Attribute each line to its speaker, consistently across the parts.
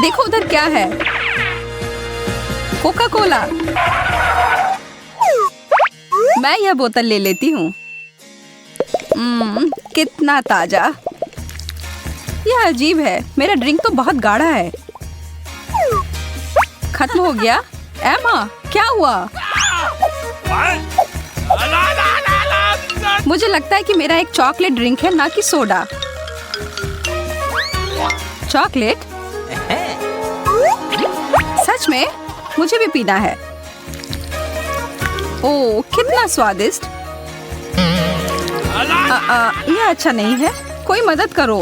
Speaker 1: देखो उधर क्या है। Coca Cola. मैं यह बोतल ले लेती हूँ। कितना ताजा। यह अजीब है, मेरा ड्रिंक तो बहुत गाढ़ा है। खत्म हो गया। एमा, क्या हुआ? मुझे लगता है कि मेरा एक चॉकलेट ड्रिंक है, ना कि सोडा। चॉकलेट? सच में? मुझे भी पीना है। ओह, कितना स्वादिष्ट। यह अच्छा नहीं है। कोई मदद करो।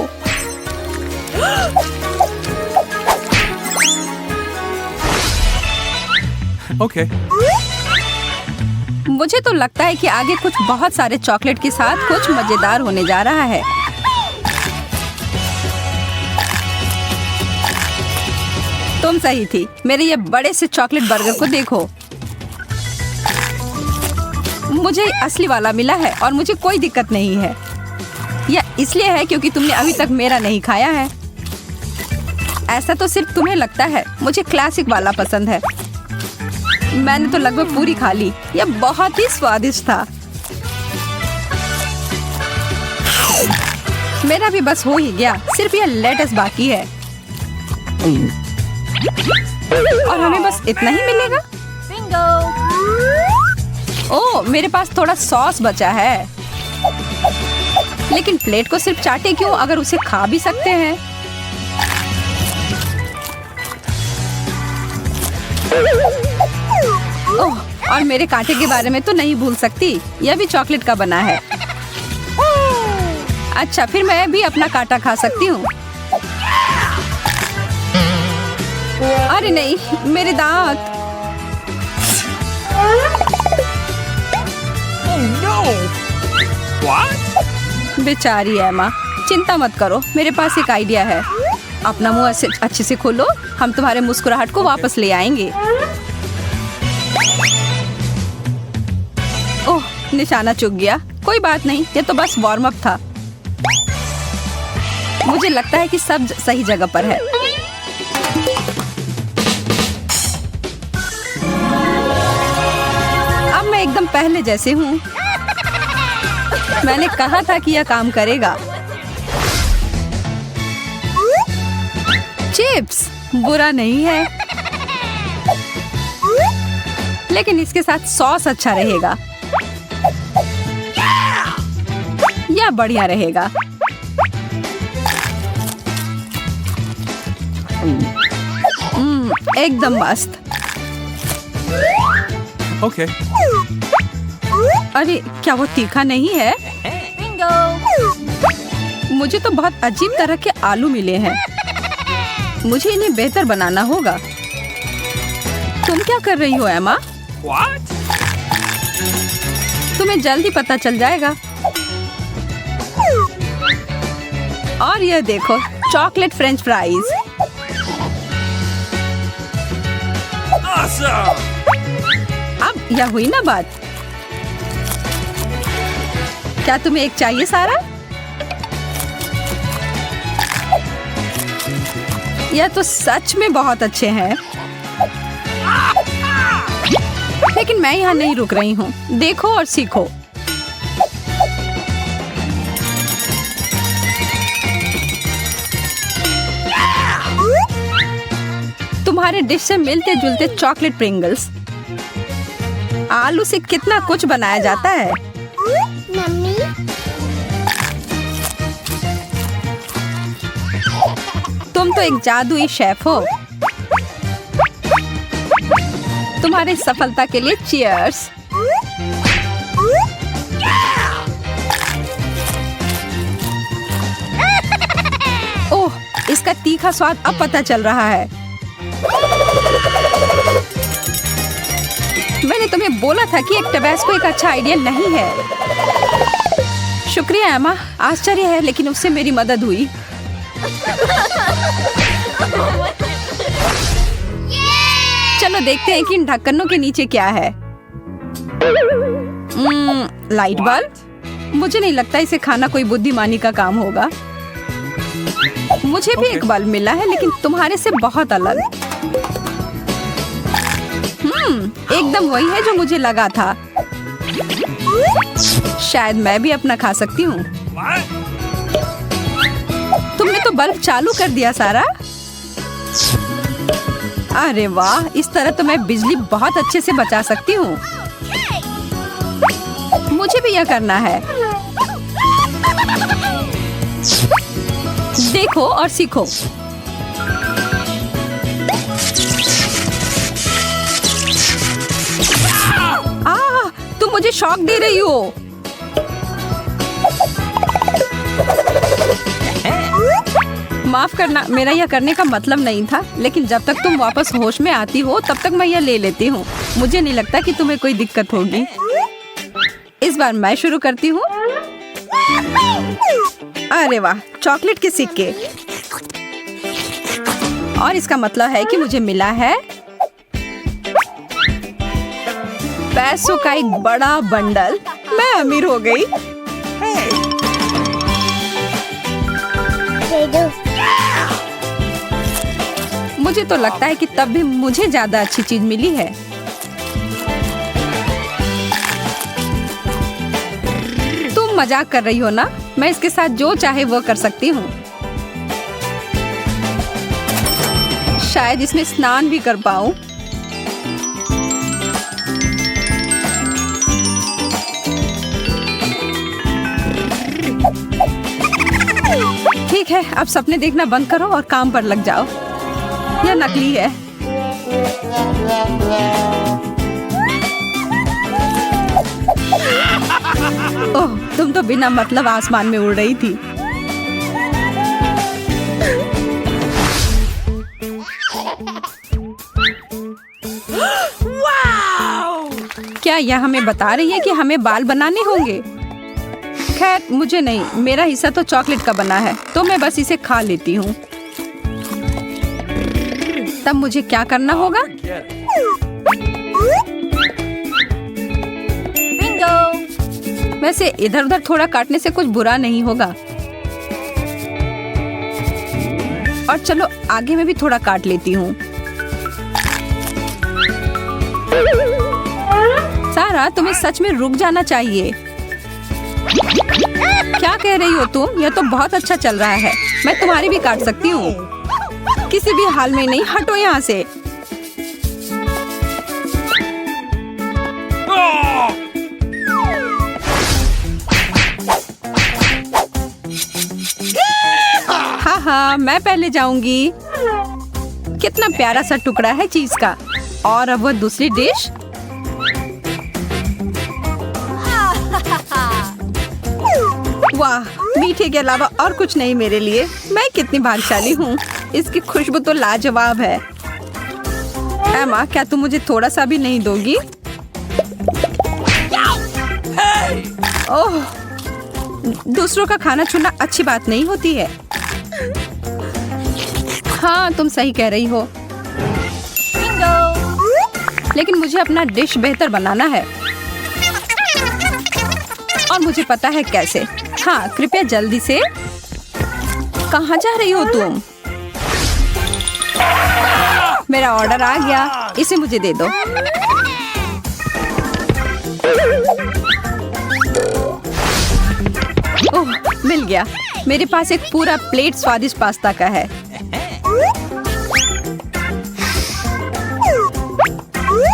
Speaker 2: Okay.
Speaker 1: मुझे तो लगता है कि आगे कुछ बहुत सारे चॉकलेट के साथ कुछ मजेदार होने जा रहा है। तुम सही थी। मेरे ये बड़े से चॉकलेट बर्गर को देखो। मुझे असली वाला मिला है और मुझे कोई दिक्कत नहीं है। यह इसलिए है क्योंकि तुमने अभी तक मेरा नहीं खाया है। ऐसा तो सिर्फ तुम्हें लगता है। मुझे क्लासिक वाला पसंद है। मैंने तो लगभग पूरी खा ली। यह बहुत ही स्वादिष्ट था। मेरा भी बस हो ही गया। सिर्फ यह लेटस बाकी है और हमें बस इतना ही मिलेगा। ओह, मेरे पास थोड़ा सॉस बचा है। लेकिन प्लेट को सिर्फ चाटे क्यों, अगर उसे खा भी सकते हैं। ओह, और मेरे कांटे के बारे में तो नहीं भूल सकती। यह भी चॉकलेट का बना है। अच्छा, फिर मैं भी अपना कांटा खा सकती हूँ। अरे नहीं, मेरे दांत। बेचारी एमा। चिंता मत करो, मेरे पास एक आइडिया है। अपना मुंह अच्छे से खोलो। हम तुम्हारे मुस्कुराहट को वापस ले आएंगे। ओह, निशाना चूक गया। कोई बात नहीं, ये तो बस वार्म अप था। मुझे लगता है कि सब सही जगह पर है। अब मैं एकदम पहले जैसे हूँ। मैंने कहा था कि यह काम करेगा। चिप्स बुरा नहीं है, लेकिन इसके साथ सॉस अच्छा रहेगा। यह बढ़िया रहेगा। एकदम मस्त।
Speaker 2: Okay.
Speaker 1: अरे, क्या वो तीखा नहीं है? मुझे तो बहुत अजीब तरह के आलू मिले हैं। मुझे इन्हें बेहतर बनाना होगा। तुम क्या कर रही हो एमा?
Speaker 2: What?
Speaker 1: तुम्हें जल्दी पता चल जाएगा। और यह देखो, चॉकलेट फ्रेंच फ्राइज।
Speaker 2: Awesome!
Speaker 1: अब यह हुई ना बात। क्या तुम्हें एक चाहिए सारा? यह तो सच में बहुत अच्छे हैं। लेकिन मैं यहाँ नहीं रुक रही हूँ। देखो और सीखो। तुम्हारे डिश से मिलते जुलते चॉकलेट प्रिंगल्स। आलू से कितना कुछ बनाया जाता है।
Speaker 3: मम्मी,
Speaker 1: तुम तो एक जादुई शेफ हो। तुम्हारी सफलता के लिए चीयर्स। ओह, इसका तीखा स्वाद अब पता चल रहा है। मैंने तुम्हें बोला था कि एक टबैस्को एक अच्छा आइडिया नहीं है। शुक्रिया एमा। आश्चर्य है, लेकिन उससे मेरी मदद हुई। चलो देखते हैं कि इन ढक्कनों के नीचे क्या है। Light bulb? मुझे नहीं लगता इसे खाना कोई बुद्धिमानी का काम होगा। मुझे भी एक बल्ब मिला है, लेकिन तुम्हारे से बहुत अलग। एकदम वही है जो मुझे लगा था। शायद मैं भी अपना खा सकती हूँ।
Speaker 2: What?
Speaker 1: तुमने तो बल्ब चालू कर दिया सारा। अरे वाह, इस तरह तो मैं बिजली बहुत अच्छे से बचा सकती हूँ। मुझे भी यह करना है। देखो और सीखो। तुम मुझे शॉक दे रही हो। माफ करना, मेरा यह करने का मतलब नहीं था, लेकिन जब तक तुम वापस होश में आती हो तब तक मैं यह ले लेती हूँ। मुझे नहीं लगता कि तुम्हें कोई दिक्कत होगी। इस बार मैं शुरू करती हूँ। अरे वाह, चॉकलेट के सिक्के। और इसका मतलब है कि मुझे मिला है पैसों का एक बड़ा बंडल। मैं अमीर हो गई। मुझे तो लगता है कि तब भी मुझे ज्यादा अच्छी चीज मिली है। तुम मजाक कर रही हो ना? मैं इसके साथ जो चाहे वो कर सकती हूँ। शायद इसमें स्नान भी कर पाऊँ। ठीक है, अब सपने देखना बंद करो और काम पर लग जाओ। यह नकली है। ओह, तुम तो बिना मतलब आसमान में उड़ रही थी। क्या यह हमें बता रही है कि हमें बाल बनाने होंगे? खैर, मुझे नहीं, मेरा हिस्सा तो चॉकलेट का बना है, तो मैं बस इसे खा लेती हूँ। तब मुझे क्या करना होगा? बिंगो! वैसे इधर उधर थोड़ा काटने से कुछ बुरा नहीं होगा। और चलो आगे मैं भी थोड़ा काट लेती हूँ। सारा, तुम्हें सच में रुक जाना चाहिए। क्या कह रही हो तुम? यह तो बहुत अच्छा चल रहा है। मैं तुम्हारी भी काट सकती हूँ। किसी भी हाल में नहीं, हटो यहाँ से। हाँ हाँ, मैं पहले जाऊंगी। कितना प्यारा सा टुकड़ा है चीज का। और अब वह दूसरी डिश। वाह, मीठे के अलावा और कुछ नहीं मेरे लिए। मैं कितनी भाग्यशाली हूँ। इसकी खुशबू तो लाजवाब है। एमा, क्या तुम मुझे थोड़ा सा भी नहीं दोगी? ओह, दूसरों का खाना छूना अच्छी बात नहीं होती है। हाँ, तुम सही कह रही हो। लेकिन मुझे अपना डिश बेहतर बनाना है। और मुझे पता है कैसे। हाँ, कृपया जल्दी से। कहाँ जा रही हो तुम? मेरा ऑर्डर आ गया, इसे मुझे दे दो। ओह, मिल गया। मेरे पास एक पूरा प्लेट स्वादिष्ट पास्ता का है।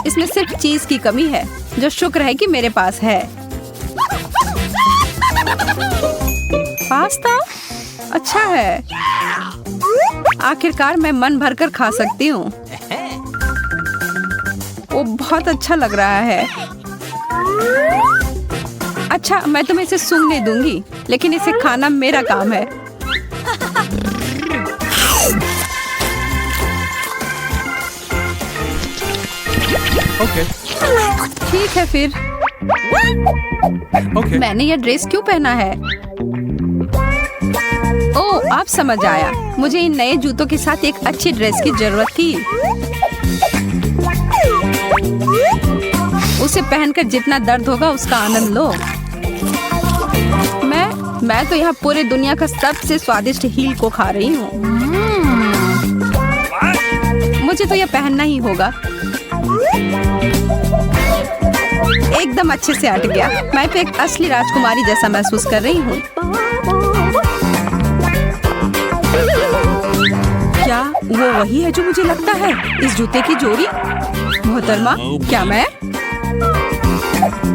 Speaker 1: इसमें सिर्फ चीज की कमी है, जो शुक्र है कि मेरे पास है। पास्ता अच्छा है। आखिरकार मैं मन भरकर खा सकती हूँ। वो बहुत अच्छा लग रहा है। अच्छा, मैं तुम्हें इसे सूंघने दूंगी, लेकिन इसे खाना मेरा काम है।
Speaker 2: Okay.
Speaker 1: ठीक है फिर।
Speaker 2: Okay.
Speaker 1: मैंने यह ड्रेस क्यों पहना है? ओह, अब समझ आया। मुझे इन नए जूतों के साथ एक अच्छी ड्रेस की जरूरत थी। उसे पहनकर जितना दर्द होगा उसका आनंद लो। मैं मैं तो यहाँ पूरे दुनिया का सबसे स्वादिष्ट हील को खा रही हूँ। मुझे तो यह पहनना ही होगा। एकदम अच्छे से अट गया। मैं तो एक असली राजकुमारी जैसा महसूस कर रही हूँ। क्या वो वही है जो मुझे लगता है? इस जूते की जोड़ी? मोहतरमा, क्या मैं?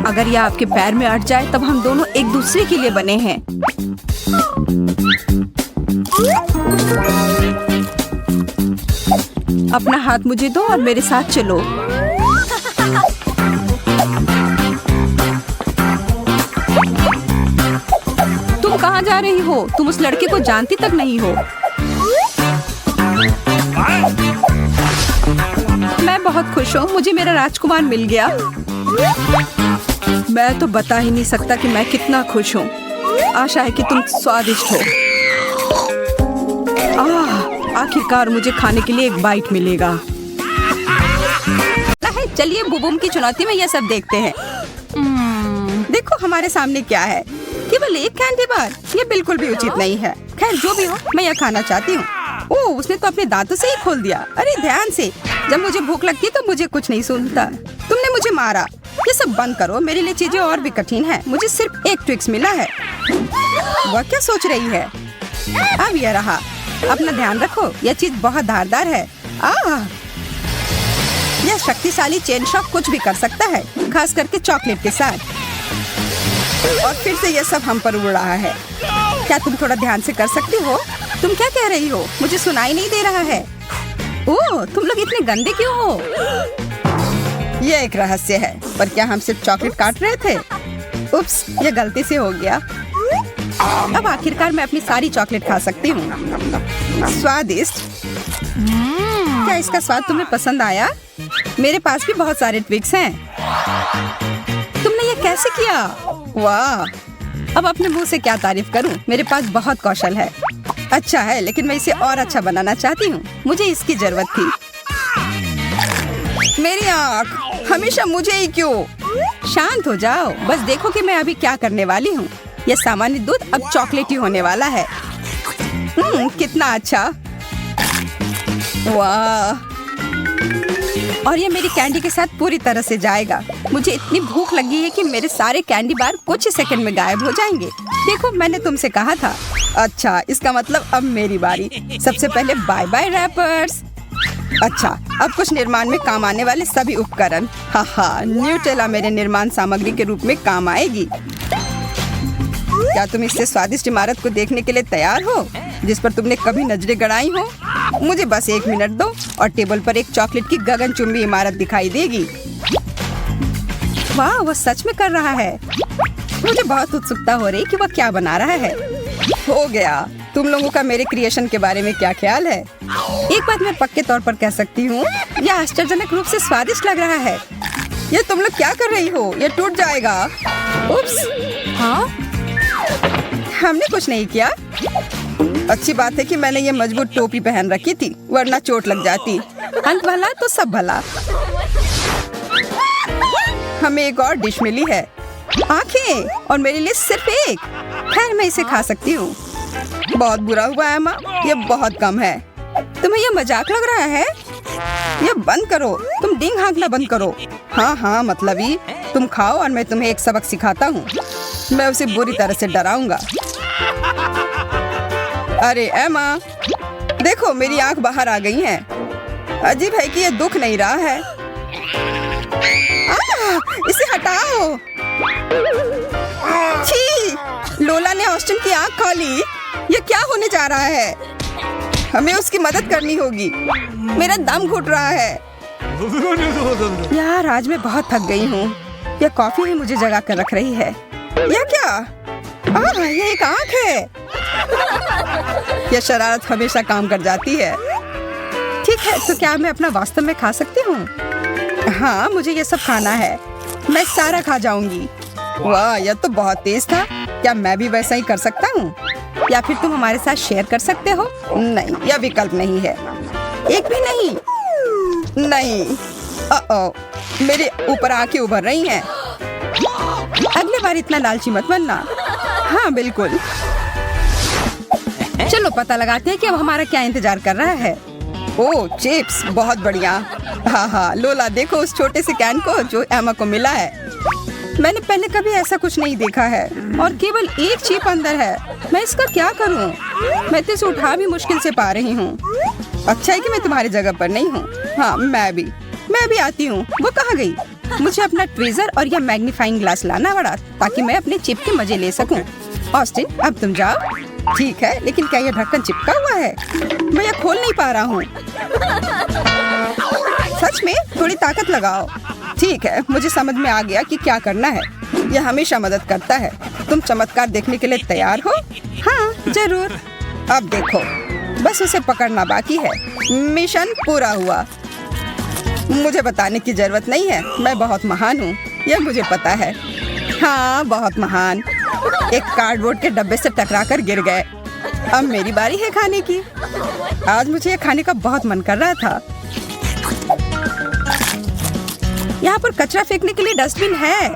Speaker 1: अगर यह आपके पैर में अट जाए तब हम दोनों एक दूसरे के लिए बने हैं। अपना हाथ मुझे दो और मेरे साथ चलो। तुम कहाँ जा रही हो? तुम उस लड़के को जानती तक नहीं हो। मैं बहुत खुश हूँ, मुझे मेरा राजकुमार मिल गया। मैं तो बता ही नहीं सकता कि मैं कितना खुश हूँ। आशा है कि तुम स्वादिष्ट हो। आखिरकार मुझे खाने के लिए एक बाइट मिलेगा। चलिए बुबुम की चुनौती में यह सब देखते हैं। देखो हमारे सामने क्या है। केवल एक कैंडी बार, ये बिल्कुल भी उचित नहीं है। खैर जो भी हो, मैं यह खाना चाहती हूँ। ओह, उसने तो अपने दांतों से ही खोल दिया। अरे ध्यान से। जब मुझे भूख लगती है तो मुझे कुछ नहीं सुनता। तुमने मुझे मारा। ये सब बंद करो, मेरे लिए चीजें और भी कठिन है। मुझे सिर्फ एक ट्विक्स मिला है। वह क्या सोच रही है? अब यह रहा। अपना ध्यान रखो, यह चीज बहुत धारदार है। यह शक्तिशाली चेन शॉक कुछ भी कर सकता है, खास करके चॉकलेट के साथ। और फिर से यह सब हम पर उड़ रहा है। क्या तुम थोड़ा ध्यान से कर सकती हो? तुम क्या कह रही हो? मुझे सुनाई नहीं दे रहा है। ओह, तुम लोग इतने गंदे क्यों हो? यह एक रहस्य है। पर क्या हम सिर्फ चॉकलेट काट रहे थे? उप्स, यह गलती से हो गया। अब आखिरकार मैं अपनी सारी चॉकलेट खा सकती हूँ। स्वादिष्ट। क्या इसका स्वाद तुम्हें पसंद आया? मेरे पास भी बहुत सारे ट्विक्स हैं। तुमने ये कैसे किया? वाह! अब अपने मुंह से क्या तारीफ करूं? मेरे पास बहुत कौशल है। अच्छा है, लेकिन मैं इसे और अच्छा बनाना चाहती हूँ। मुझे इसकी जरूरत थी। मेरी आँख, हमेशा मुझे ही क्यों? शांत हो जाओ, बस देखो कि मैं अभी क्या करने वाली हूँ। यह सामान्य दूध अब चॉकलेटी होने वाला है। कितना अच्छा। वाह! और ये मेरी कैंडी के साथ पूरी तरह से जाएगा। मुझे इतनी भूख लगी है कि मेरे सारे कैंडी बार कुछ ही सेकंड में गायब हो जाएंगे। देखो, मैंने तुमसे कहा था। अच्छा, इसका मतलब अब मेरी बारी। सबसे पहले बाय बाय रैपर्स। अच्छा, अब कुछ निर्माण में काम आने वाले सभी उपकरण। हाँ, न्यूटेला मेरे निर्माण सामग्री के रूप में काम आएगी। क्या तुम इससे स्वादिष्ट इमारत को देखने के लिए तैयार हो, जिस पर तुमने कभी नजरें गड़ाई हो? मुझे बस 1 मिनट दो और टेबल पर एक चॉकलेट की गगनचुंबी इमारत दिखाई देगी। वाह, वह सच में कर रहा है। मुझे बहुत उत्सुकता हो रही कि वह क्या बना रहा है। हो गया। तुम लोगों का मेरे क्रिएशन के बारे में क्या ख्याल है? एक बात मैं पक्के तौर पर कह सकती हूँ, यह आश्चर्यजनक रूप से स्वादिष्ट लग रहा है। ये तुम लोग क्या कर रही हो? ये टूट जाएगा। उप्स। हाँ? हमने कुछ नहीं किया। अच्छी बात है कि मैंने ये मजबूत टोपी पहन रखी थी, वरना चोट लग जाती। अंत भला तो सब भला। हमें एक और डिश मिली है। आंखें, और मेरे लिए सिर्फ एक। खैर, मैं इसे खा सकती हूँ। बहुत बुरा हुआ एमा, ये बहुत कम है। तुम्हें ये मजाक लग रहा है? ये बंद करो। तुम डींग हाँकना बंद करो। हाँ, मतलब ही। तुम खाओ और मैं तुम्हें एक सबक सिखाता हूँ। मैं उसे बुरी तरह से डराऊंगा। अरे एमा, देखो मेरी आंख बाहर आ गई है। अजीब है कि ये दुख नहीं रहा है। इसे हटाओ। छी, लोला ने ऑस्टिन की आंख खा ली। ये क्या होने जा रहा है? हमें उसकी मदद करनी होगी। मेरा दम घुट रहा है। यार, आज मैं बहुत थक गई हूँ। यह कॉफी ही मुझे जगा कर रख रही है। यह क्या? ये एक आंख है। यह शरारत हमेशा काम कर जाती है। ठीक है, तो क्या मैं अपना वास्तव में खा सकती हूँ? हाँ, मुझे ये सब खाना है। मैं सारा खा जाऊंगी। वाह, यह तो बहुत तेज था। क्या मैं भी वैसा ही कर सकता हूँ? या फिर तुम हमारे साथ शेयर कर सकते हो? नहीं, यह विकल्प नहीं है। एक भी नहीं। नहीं। मेरे ऊपर आंखें उभर रही हैं। अगली बार इतना लालची मत बनना। हाँ बिल्कुल। चलो पता लगाते हैं कि अब हमारा क्या इंतजार कर रहा है। ओह चिप्स, बहुत बढ़िया। हाँ हाँ लोला, देखो उस छोटे से कैन को जो एमा को मिला है। मैंने पहले कभी ऐसा कुछ नहीं देखा है और केवल एक चिप अंदर है। मैं इसका क्या करूं? मैं तो इसे उठा भी मुश्किल से पा रही हूँ। अच्छा है कि मैं तुम्हारी जगह पर नहीं हूँ। हाँ मैं भी आती हूँ। वो कहाँ गई? मुझे अपना ट्वीजर और यह मैग्नीफाइंग ग्लास लाना पड़ा ताकि मैं अपने चिप के मजे ले सकूं। ऑस्टिन अब तुम जाओ। ठीक है, लेकिन क्या यह ढक्कन चिपका हुआ है? मैं यह खोल नहीं पा रहा हूँ। सच में थोड़ी ताकत लगाओ। ठीक है, मुझे समझ में आ गया कि क्या करना है। यह हमेशा मदद करता है। तुम चमत्कार देखने के लिए तैयार हो? हाँ जरूर। अब देखो, बस उसे पकड़ना बाकी है। मिशन पूरा हुआ। मुझे बताने की जरूरत नहीं है, मैं बहुत महान हूँ, यह मुझे पता है। हाँ बहुत महान। एक कार्डबोर्ड के डब्बे से टकराकर गिर गए। अब मेरी बारी है खाने की। आज मुझे यह खाने का बहुत मन कर रहा था। यहाँ पर कचरा फेंकने के लिए डस्टबिन है।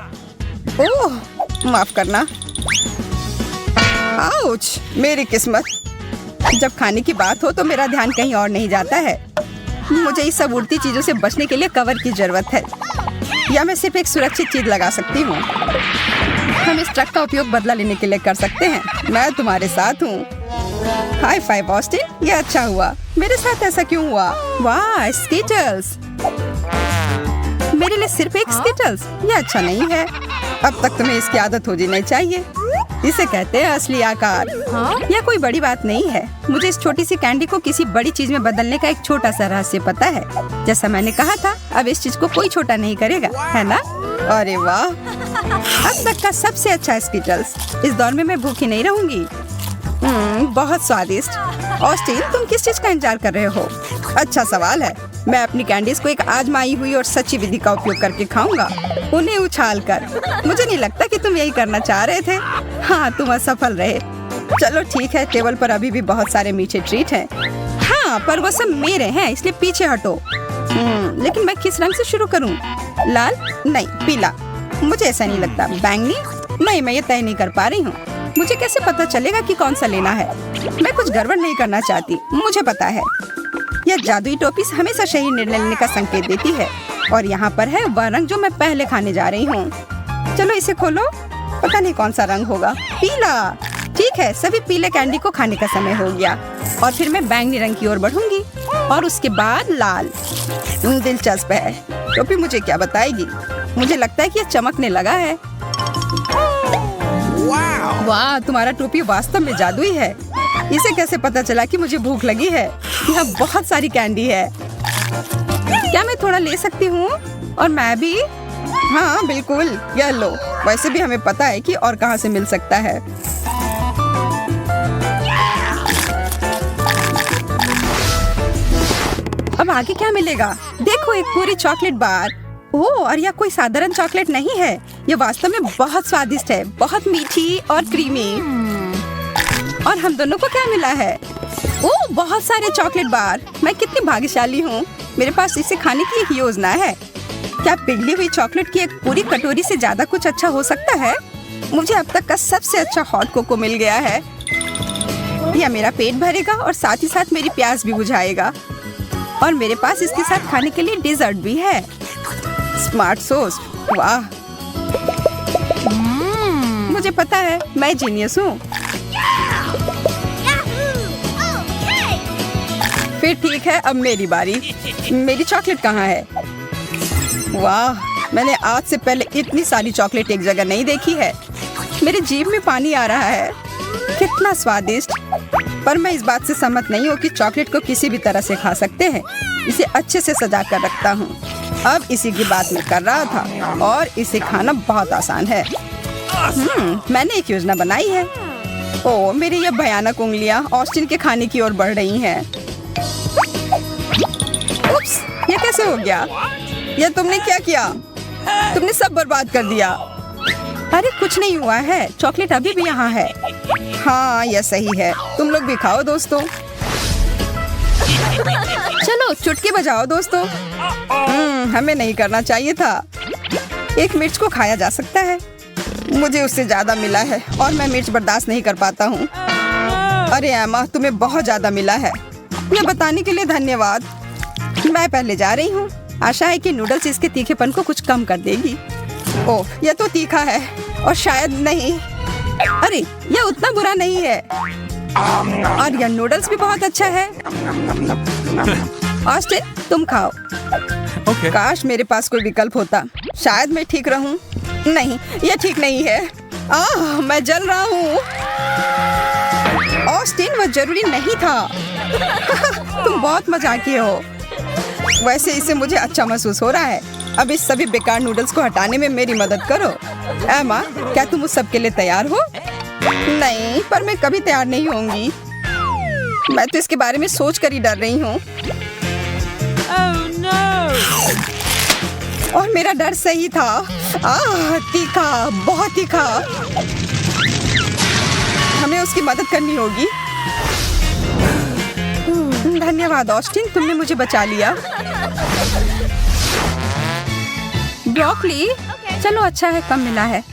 Speaker 1: ओह माफ करना। आउच, मेरी किस्मत। जब खाने की बात हो तो मेरा ध्यान कहीं और नहीं जाता है। मुझे इस सब उड़ती चीजों से बचने के लिए कवर की जरूरत है, या मैं सिर्फ एक सुरक्षित चीज लगा सकती हूँ। हम इस ट्रक का उपयोग बदला लेने के लिए कर सकते हैं। मैं तुम्हारे साथ हूँ। हाई फाइव ऑस्टिन, ये अच्छा हुआ। मेरे साथ ऐसा क्यों हुआ? वाह स्कीटल्स। मेरे लिए सिर्फ एक स्कीटल्स, ये अच्छा नहीं है। अब तक तुम्हें इसकी आदत हो जानी चाहिए। इसे कहते हैं असली आकार। यह कोई बड़ी बात नहीं है। मुझे इस छोटी सी कैंडी को किसी बड़ी चीज में बदलने का एक छोटा सा रहस्य पता है। जैसा मैंने कहा था, अब इस चीज को कोई छोटा नहीं करेगा, है ना? अरे वाह, अब तक का सबसे अच्छा स्कीटल्स। इस दौर में मैं भूखी नहीं रहूंगी। बहुत स्वादिष्ट। ऑस्टिन, तुम किस चीज का इंतजार कर रहे हो? अच्छा सवाल है। मैं अपनी कैंडीज को एक आजमाई हुई और सच्ची विधि का उपयोग करके खाऊंगा, उन्हें उछाल कर। मुझे नहीं लगता कि तुम यही करना चाह रहे थे। हाँ तुम असफल रहे। चलो ठीक है, टेबल पर अभी भी बहुत सारे मीठे ट्रीट हैं। हाँ पर वो सब मेरे हैं, इसलिए पीछे हटो। लेकिन मैं किस रंग से शुरू करूँ? लाल? नहीं, पीला। मुझे ऐसा नहीं लगता। बैंगनी? नहीं, मैं ये तय नहीं कर पा रही हूँ। मुझे कैसे पता चलेगा कि कौन सा लेना है? मैं कुछ गड़बड़ नहीं करना चाहती, मुझे पता है। यह जादुई टोपी हमेशा सही निर्णय लेने का संकेत देती है। और यहाँ पर है वह रंग जो मैं पहले खाने जा रही हूँ। चलो इसे खोलो। पता नहीं कौन सा रंग होगा। पीला। ठीक है, सभी पीले कैंडी को खाने का समय हो गया। और फिर मैं बैंगनी रंग की ओर बढ़ूंगी और उसके बाद लाल। दिलचस्प है। टोपी मुझे क्या बताएगी? मुझे लगता है कि यह चमकने लगा है। वाह, तुम्हारा टोपी वास्तव में जादुई है। इसे कैसे पता चला कि मुझे भूख लगी है? यहाँ बहुत सारी कैंडी है। क्या मैं थोड़ा ले सकती हूँ? और मैं भी? हाँ बिल्कुल, यह लो। वैसे भी हमें पता है कि और कहाँ से मिल सकता है। अब आगे क्या मिलेगा? देखो, एक पूरी चॉकलेट बार। ओह, और यह कोई साधारण चॉकलेट नहीं है। यह वास्तव में बहुत स्वादिष्ट है, बहुत मीठी और क्रीमी। और हम दोनों को क्या मिला है? ओह, बहुत सारे चॉकलेट बार। मैं कितनी भाग्यशाली हूँ। मेरे पास इसे खाने की एक योजना है। क्या पिघली हुई चॉकलेट की एक पूरी कटोरी से ज्यादा कुछ अच्छा हो सकता है? मुझे अब तक का सबसे अच्छा हॉट कोको मिल गया है। यह मेरा पेट भरेगा और साथ ही साथ मेरी प्यास भी बुझाएगा। और मेरे पास इसके साथ खाने के लिए डेजर्ट भी है। Smart sauce. वाह, मुझे पता है, मैं जीनियस हूँ। फिर ठीक है, अब मेरी बारी। मेरी चॉकलेट कहाँ है? वाह, मैंने आज से पहले इतनी सारी चॉकलेट एक जगह नहीं देखी है। मेरे जीभ में पानी आ रहा है। कितना स्वादिष्ट। पर मैं इस बात से सहमत नहीं हूँ कि चॉकलेट को किसी भी तरह से खा सकते हैं। इसे अच्छे से सजा कर रखता हूँ। अब इसी की बात मैं कर रहा था और इसे खाना बहुत आसान है। मैंने एक योजना बनाई है। ओह, मेरी ये भयानक उंगलियां ऑस्टिन के खाने की ओर बढ़ रही हैं। उप्स, ये कैसे हो गया? ये तुमने क्या किया? तुमने सब बर्बाद कर दिया। अरे कुछ नहीं हुआ है, चॉकलेट अभी भी यहाँ है। हाँ, यह सही है। तुम लोग भी खाओ दोस्तों। चलो चुटकी बजाओ दोस्तों। हमें नहीं करना चाहिए था। एक मिर्च को खाया जा सकता है। मुझे उससे ज्यादा मिला है और मैं मिर्च बर्दाश्त नहीं कर पाता हूँ। अरे एमा, तुम्हें बहुत ज्यादा मिला है। ये बताने के लिए धन्यवाद। मैं पहले जा रही हूँ। आशा है कि नूडल्स इसके तीखेपन को कुछ कम कर देगी। ओह, यह तो तीखा है और शायद नहीं। अरे, यह उतना बुरा नहीं है और यह नूडल्स भी बहुत अच्छा है। ऑस्टिन, तुम खाओ।
Speaker 2: Okay.
Speaker 1: काश मेरे पास कोई विकल्प होता। शायद मैं ठीक रहूं। नहीं, यह ठीक नहीं है। मैं जल रहा हूँ। ऑस्टिन, वह जरूरी नहीं था। तुम बहुत मजाकिये हो। वैसे इससे मुझे अच्छा महसूस हो रहा है। अब इस सभी बेकार नूडल्स को हटाने में मेरी मदद करो। एमा, क्या तुम उस सब के लिए तैयार हो? नहीं, पर मैं कभी तैयार नहीं होंगी। मैं तो इसके बारे में सोच कर ही डर रही हूँ। और मेरा डर सही था। तीखा, बहुत तीखा। हमें उसकी मदद करनी होगी। धन्यवाद ऑस्टिन, तुमने मुझे बचा लिया। ब्रोकली, चलो अच्छा है, कम मिला है।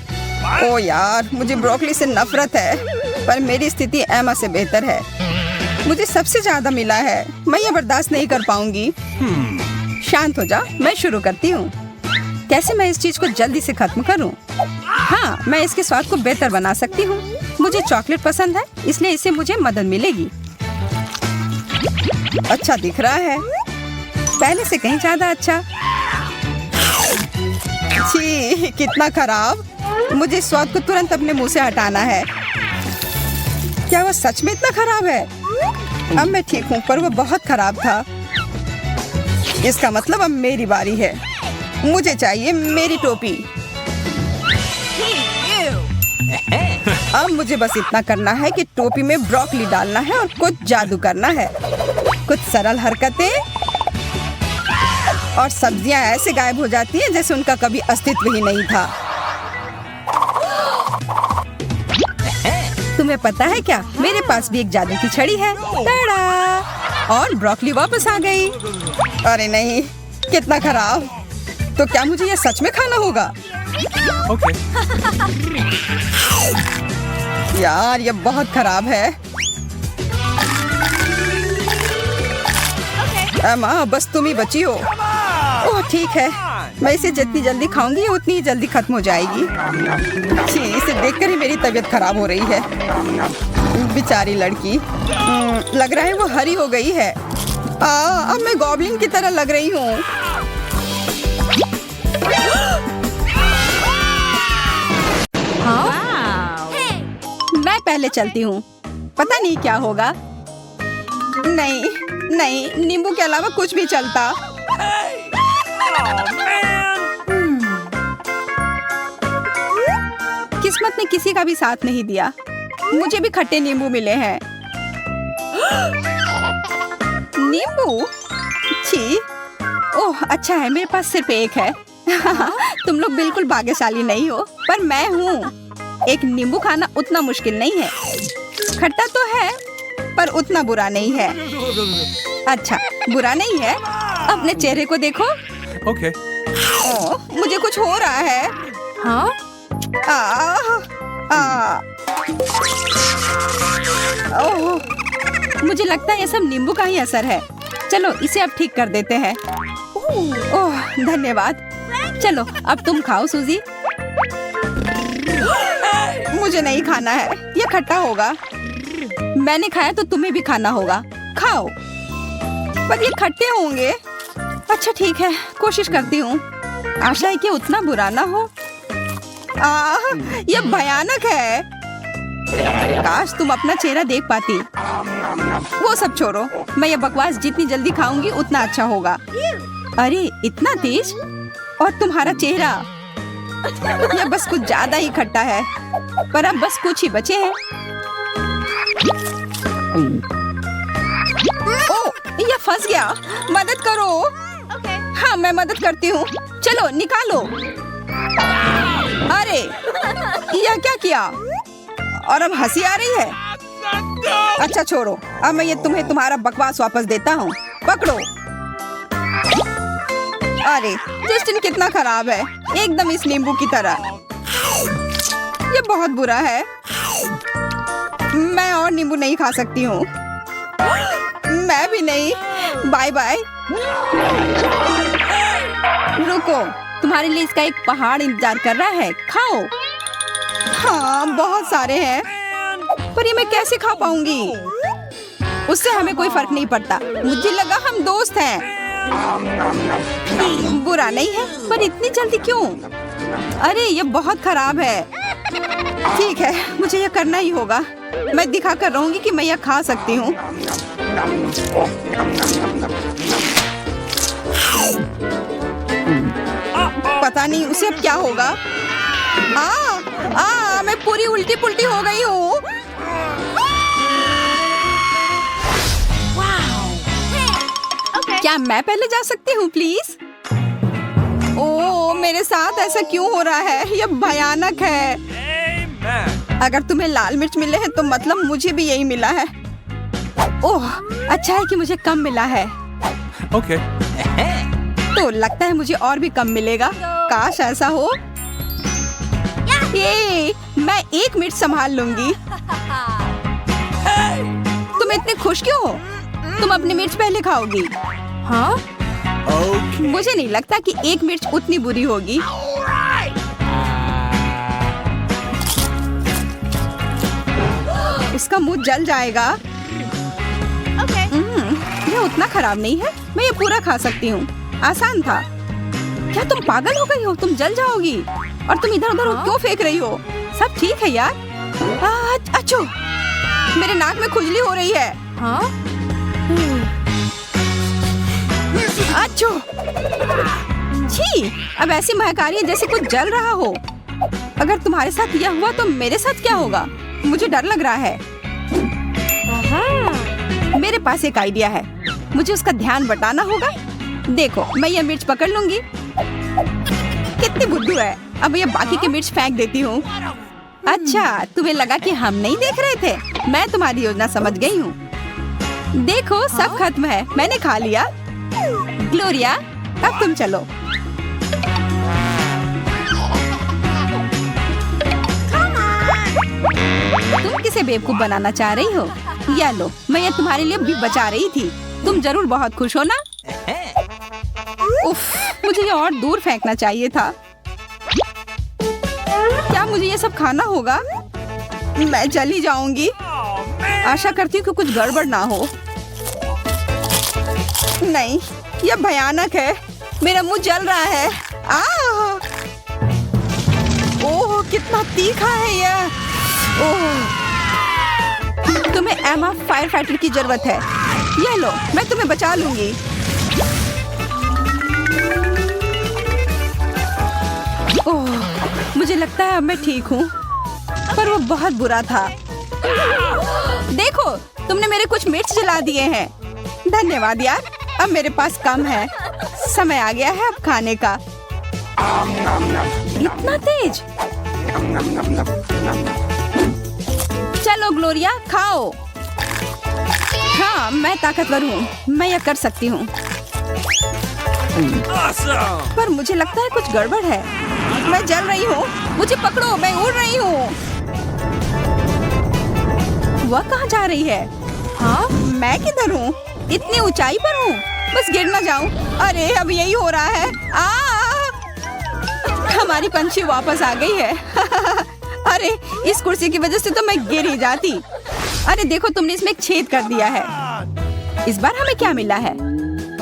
Speaker 1: ओ यार, मुझे ब्रोकली से नफरत है, पर मेरी स्थिति एमा से बेहतर है। मुझे सबसे ज्यादा मिला है। मैं ये बर्दाश्त नहीं कर पाऊंगी। शांत हो जा, मैं शुरू करती हूँ। कैसे मैं इस चीज को जल्दी से खत्म करूँ? हाँ, मैं इसके स्वाद को बेहतर बना सकती हूँ। मुझे चॉकलेट पसंद है, इसलिए इससे मुझे मदद मिलेगी। अच्छा दिख रहा है, पहले से कहीं ज्यादा अच्छा। छी, कितना खराब। मुझे इस स्वाद को तुरंत अपने मुंह से हटाना है। क्या वो सच में इतना खराब है? अब मैं ठीक हूँ, पर वो बहुत खराब था। इसका मतलब अब मेरी बारी है। मुझे चाहिए मेरी टोपी। अब मुझे बस इतना करना है कि टोपी में ब्रोकली डालना है और कुछ जादू करना है। कुछ सरल हरकतें और सब्जियां ऐसे गायब हो जाती हैं जैसे उनका कभी अस्तित्व ही नहीं था। तुम्हें पता है क्या, मेरे पास भी एक जादू की छड़ी है। टाड़ा! और ब्रोकली वापस आ गई। अरे नहीं, कितना खराब। तो क्या मुझे ये सच में खाना होगा?
Speaker 2: Okay.
Speaker 1: यार, ये बहुत खराब है। एमा, बस तुम ही बची हो। ओह ठीक है, मैं इसे जितनी जल्दी खाऊंगी उतनी ही जल्दी खत्म हो जाएगी। छी, इसे देखकर ही मेरी तबीयत खराब हो रही है। बेचारी लड़की। लग रहा है वो हरी हो गई है। अब मैं गॉब्लिन की तरह लग रही हूँ। मैं पहले चलती हूँ, पता नहीं क्या होगा। नहीं नहीं, नींबू के अलावा कुछ भी चलता। किस्मत ने किसी का भी साथ नहीं दिया। मुझे भी खट्टे नींबू मिले हैं। नींबू? छी, ओह अच्छा है, मेरे पास सिर्फ एक है। तुम लोग बिल्कुल भाग्यशाली नहीं हो, पर मैं हूँ। एक नींबू खाना उतना मुश्किल नहीं है। खट्टा तो है, पर उतना बुरा नहीं है। अच्छा, बुरा नहीं है। अपने चेहरे को देखो।
Speaker 2: Okay.
Speaker 1: ओह, मुझे कुछ हो रहा है। हाँ? ओह, मुझे लगता है ये सब नींबू का ही असर है। चलो इसे अब ठीक कर देते हैं। ओह, धन्यवाद। चलो अब तुम खाओ सूजी। मुझे नहीं खाना है, ये खट्टा होगा। मैंने खाया तो तुम्हें भी खाना होगा। खाओ। पर ये खट्टे होंगे। अच्छा ठीक है, कोशिश करती हूँ। आशा है कि उतना बुरा ना हो। ये भयानक है। काश तुम अपना चेहरा देख पाती। वो सब छोड़ो, मैं ये बकवास जितनी जल्दी खाऊंगी उतना अच्छा होगा। अरे इतना तेज, और तुम्हारा चेहरा, यह बस कुछ ज्यादा ही खट्टा है। पर अब बस कुछ ही बचे हैं। ओह, यह फंस गया। मदद करो। हाँ, मैं मदद करती हूँ। चलो निकालो। अरे यह क्या किया? और अब हंसी आ रही है। अच्छा छोड़ो, अब मैं ये तुम्हें तुम्हारा बकवास वापस देता हूँ। पकड़ो। अरे जस्टिन कितना खराब है, एकदम इस नींबू की तरह। ये बहुत बुरा है। मैं और नींबू नहीं खा सकती हूँ। मैं भी नहीं। Bye bye. रुको, तुम्हारे लिए इसका एक पहाड़ इंतजार कर रहा है। खाओ। हाँ, बहुत सारे हैं, पर ये मैं कैसे खा पाऊंगी? उससे हमें कोई फर्क नहीं पड़ता। मुझे लगा हम दोस्त हैं। बुरा नहीं है, पर इतनी जल्दी क्यों? अरे ये बहुत खराब है। ठीक है, मुझे ये करना ही होगा। मैं दिखा कर रहूंगी कि मैं यह खा सकती हूँ। पता नहीं उसे अब क्या होगा। मैं पूरी उल्टी पुल्टी हो गई हूँ। क्या मैं पहले जा सकती हूँ प्लीज? ओह, मेरे साथ ऐसा क्यों हो रहा है? यह भयानक है। अगर तुम्हें लाल मिर्च मिले हैं तो मतलब मुझे भी यही मिला है। ओह, अच्छा है कि मुझे कम मिला है।
Speaker 2: Okay.
Speaker 1: तो लगता है मुझे और भी कम मिलेगा। काश ऐसा हो। ये मैं एक मिनट संभाल लूंगी। तुम इतने खुश क्यों हो? तुम अपनी मिर्च पहले खाओगी। हाँ?
Speaker 2: Okay.
Speaker 1: मुझे नहीं लगता कि एक मिर्च उतनी बुरी होगी। इसका मुंह जल जाएगा। ये उतना खराब नहीं है। मैं ये पूरा खा सकती हूँ। आसान था। क्या तुम पागल हो गई हो? तुम जल जाओगी। और तुम इधर उधर क्यों फेंक रही हो? सब ठीक है यार। अच्छो, मेरे नाक में खुजली हो रही है। हाँ? अच्छो, छी, अब ऐसी महक आ रही है जैसे कुछ जल रहा हो। अगर तुम्हारे साथ यह हुआ तो मेरे साथ क्या होगा? मुझे डर लग रहा है। मेरे पास एक आइडिया है। मुझे उसका ध्यान बटाना होगा। देखो, मैं ये मिर्च पकड़ लूंगी। कितनी बुद्धू है। अब ये बाकी की मिर्च फेंक देती हूँ। अच्छा, तुम्हें लगा कि हम नहीं देख रहे थे? मैं तुम्हारी योजना समझ गई हूँ। देखो, सब खत्म है। मैंने खा लिया। ग्लोरिया, अब तुम चलो। तुम किसे बेवकूफ बनाना चाह रही हो? या लो, मैं ये तुम्हारे लिए भी बचा रही थी। तुम जरूर बहुत खुश हो ना? उफ, मुझे ये और दूर फेंकना चाहिए था। क्या मुझे ये सब खाना होगा? मैं चली जाऊंगी। आशा करती हूँ कि कुछ गड़बड़ ना हो। नहीं, यह भयानक है। मेरा मुंह जल रहा है। ओह, कितना तीखा है यह। ओह, तुम्हें एमा फायर फाइटर की जरूरत है। यह लो, मैं तुम्हें बचा लूंगी। ओह, मुझे लगता है अब मैं ठीक हूँ, पर वो बहुत बुरा था। देखो, तुमने मेरे कुछ मिर्च जला दिए हैं। धन्यवाद यार। अब मेरे पास कम है। समय आ गया है अब खाने का। इतना तेज? चलो ग्लोरिया, खाओ। हाँ, मैं ताकतवर हूँ। मैं यह कर सकती हूँ।
Speaker 2: Awesome.
Speaker 1: पर मुझे लगता है कुछ गड़बड़ है। मैं जल रही हूँ। मुझे पकड़ो, मैं उड़ रही हूँ। वह कहाँ जा रही है? हाँ, मैं किधर हूँ? इतनी ऊंचाई पर हूँ, बस गिर ना जाऊँ। अरे, अब यही हो रहा है। हमारी पंछी वापस आ गई है। अरे, इस कुर्सी की वजह से तो मैं गिर ही जाती। अरे देखो, तुमने इसमें एक छेद कर दिया है। इस बार हमें क्या मिला है?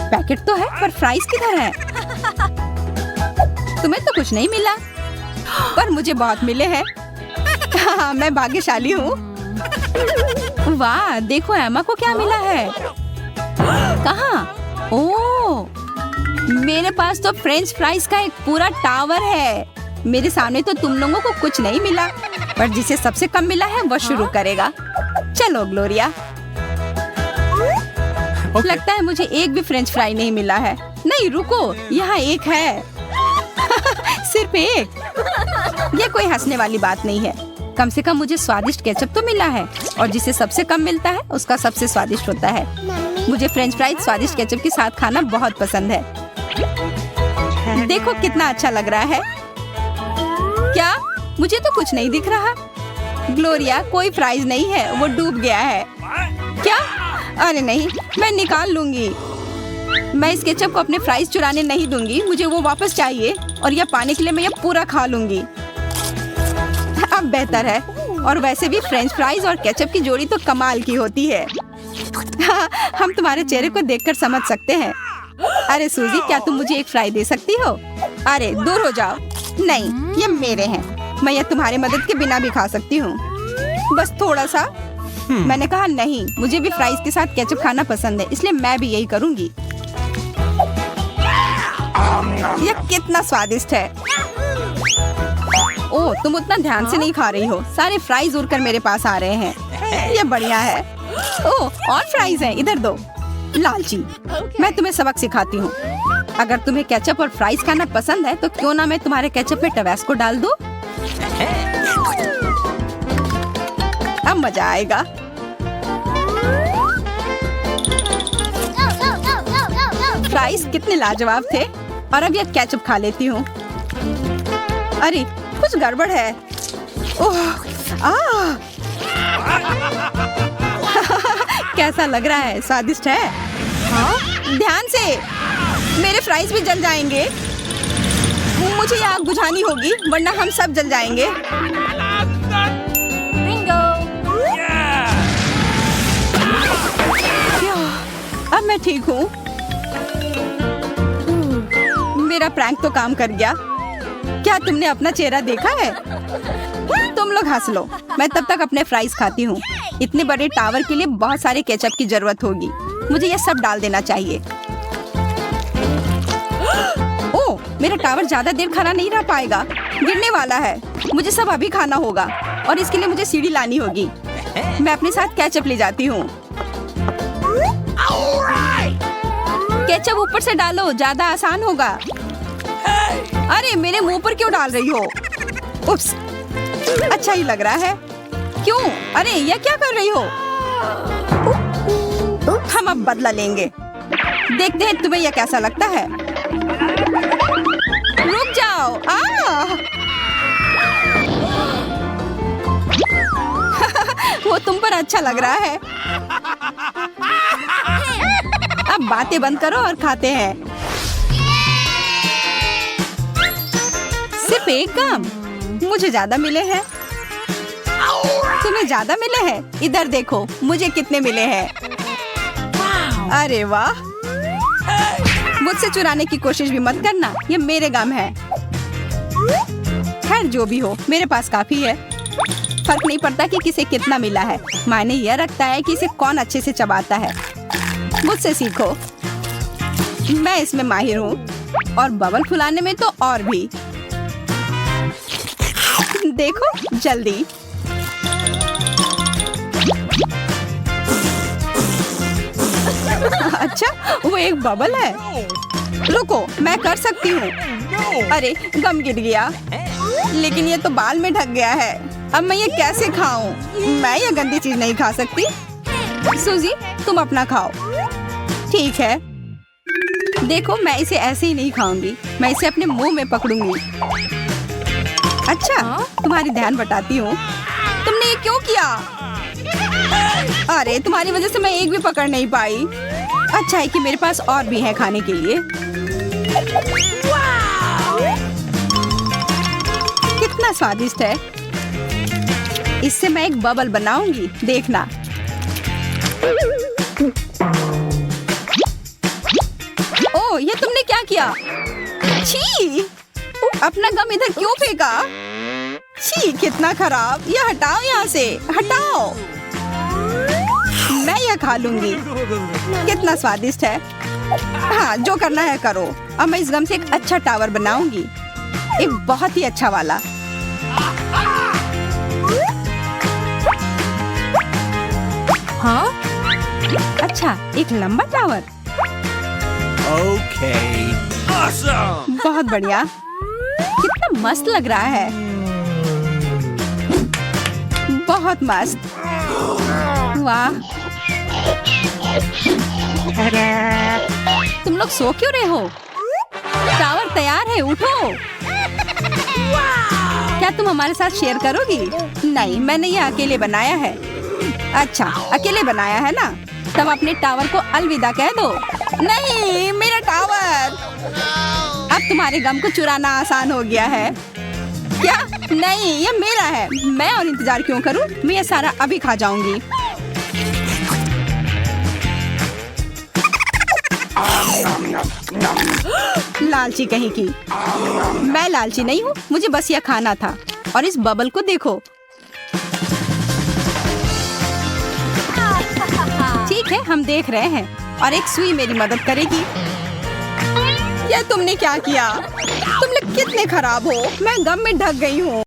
Speaker 1: पैकेट तो है, पर फ्राइज किधर है? तुम्हें तो कुछ नहीं मिला, पर मुझे बहुत मिले हैं। हाँ, मैं भाग्यशाली हूँ। वाह, देखो एमा को क्या मिला है। कहाँ? ओह, मेरे पास तो फ्रेंच फ्राइज का एक पूरा टावर है। मेरे सामने तो तुम लोगों को कुछ नहीं मिला, पर जिसे सबसे कम मिला है वो शुरू करेगा। चलो ग्लोरिया।
Speaker 2: Okay.
Speaker 1: लगता है मुझे एक भी फ्रेंच फ्राई नहीं मिला है। नहीं, रुको, यहाँ एक है। सिर्फ एक। ये कोई हंसने वाली बात नहीं है। कम से कम मुझे स्वादिष्ट केचप तो मिला है, और जिसे सबसे कम मिलता है उसका सबसे स्वादिष्ट होता है। मुझे फ्रेंच फ्राइज स्वादिष्ट केचप के साथ खाना बहुत पसंद है। देखो कितना अच्छा लग रहा है। क्या मुझे तो कुछ नहीं दिख रहा। ग्लोरिया, कोई फ्राइज नहीं है, वो डूब गया है। क्या? अरे नहीं, मैं निकाल लूंगी। मैं इस केचप को अपने फ्राइज चुराने नहीं दूंगी, मुझे वो वापस चाहिए और यह पाने के लिए मैं ये पूरा खा लूंगी। अब बेहतर है। और वैसे भी फ्रेंच फ्राइज और केचप की जोड़ी तो कमाल की होती है। हम तुम्हारे चेहरे को देखकर समझ सकते हैं। अरे सूजी, क्या तुम मुझे एक फ्राई दे सकती हो? अरे दूर हो जाओ। नहीं, ये मेरे हैं। मैं ये तुम्हारी मदद के बिना भी खा सकती हूँ, बस थोड़ा सा। मैंने कहा नहीं, मुझे भी फ्राइज के साथ केचप खाना पसंद है, इसलिए मैं भी यही करूँगी। यह कितना स्वादिष्ट है। ओह, तुम उतना ध्यान से नहीं खा रही हो। सारे फ्राइज उड़कर मेरे पास आ रहे हैं। ये बढ़िया है। ओह, और फ्राइज हैं, इधर दो। लालची, मैं तुम्हें सबक सिखाती हूँ। अगर तुम्हें केचप और फ्राइज खाना पसंद है तो क्यों ना मैं तुम्हारे केचप में टबैस्को डाल दूं? अब मजा आएगा। फ्राइज कितने लाजवाब थे। और अब यह केचप खा लेती हूँ। अरे कुछ गड़बड़ है। ओह, कैसा लग रहा है? स्वादिष्ट है। हाँ? ध्यान से, मेरे फ्राइज भी जल जाएंगे। मुझे ये आग बुझानी होगी, वरना हम सब जल जाएंगे। अब मैं ठीक हूँ। मेरा प्रैंक तो काम कर गया। क्या तुमने अपना चेहरा देखा है? तुम लोग हंस लो, मैं तब तक अपने फ्राइज खाती हूँ। इतने बड़े टावर के लिए बहुत सारे केचप की जरूरत होगी। मुझे ये सब डाल देना चाहिए। ओह, मेरा टावर ज्यादा देर खाना नहीं रह पाएगा, गिरने वाला है। मुझे सब अभी खाना होगा और इसके लिए मुझे सीढ़ी लानी होगी। मैं अपने साथ केचप ले जाती हूँ। केचप ऊपर से डालो, ज्यादा आसान होगा। अरे मेरे मुंह पर क्यों डाल रही हो? उप्स, अच्छा ही लग रहा है। क्यों? अरे यह क्या कर रही हो? हम अब बदला लेंगे। देखते हैं तुम्हें यह कैसा लगता है। रुक जाओ। वो तुम पर अच्छा लग रहा है। अब बातें बंद करो और खाते हैं। सिर्फ एक काम, मुझे ज्यादा मिले हैं। तुम्हें ज्यादा मिले हैं? इधर देखो, मुझे कितने मिले हैं। अरे वाह, मुझसे चुराने की कोशिश भी मत करना, ये मेरे गम है। खैर जो भी हो, मेरे पास काफी है। फर्क नहीं पड़ता कि किसे कितना मिला है, मायने यह रखता है कि इसे कौन अच्छे से चबाता है। मुझसे सीखो, मैं इसमें माहिर हूँ और बबल फुलाने में तो और भी। देखो जल्दी। अच्छा, वो एक बबल है। रुको, मैं कर सकती हूँ। अरे गम गिर गया, लेकिन ये तो बाल में ढक गया है। अब मैं ये कैसे खाऊं? मैं ये गंदी चीज नहीं खा सकती। सूजी, तुम अपना खाओ। ठीक है। देखो, मैं इसे ऐसे ही नहीं खाऊंगी, मैं इसे अपने मुंह में पकड़ूंगी। अच्छा, तुम्हारी ध्यान बटाती हूँ। तुमने ये क्यों किया? अरे तुम्हारी वजह से मैं एक भी पकड़ नहीं पाई। अच्छा है कि मेरे पास और भी है खाने के लिए। कितना स्वादिष्ट है। इससे मैं एक बबल बनाऊंगी, देखना। ओह, ये तुमने क्या किया? छी! अपना गम इधर क्यों फेंका? छी, कितना खराब। ये हटाओ यहाँ से, हटाओ। मैं यह खा लूंगी। कितना स्वादिष्ट है। हाँ, जो करना है करो। अब मैं इस गम से एक अच्छा टावर बनाऊंगी, एक बहुत ही अच्छा वाला। हाँ? अच्छा, एक लंबा टावर।
Speaker 2: Okay. Awesome.
Speaker 1: बहुत बढ़िया। कितना मस्त लग रहा है। बहुत मस्त। वाह। तुम लोग सो क्यों रहे हो? टावर तैयार है, उठो। क्या तुम हमारे साथ शेयर करोगी? नहीं, मैंने ये अकेले बनाया है। अच्छा, अकेले बनाया है ना? तब अपने टावर को अलविदा कह दो। नहीं, मेरा टावर। अब तुम्हारे गम को चुराना आसान हो गया है। क्या? नहीं, ये मेरा है। मैं और इंतजार क्यों करूं? मैं ये सारा अभी खा जाऊंगी। लालची कहीं की। मैं लालची नहीं हूँ, मुझे बस यह खाना था। और इस बबल को देखो। ठीक है, हम देख रहे हैं। और एक सुई मेरी मदद करेगी। यह तुमने क्या किया? तुम लोग कितने खराब हो। मैं गम में ढक गई हूँ।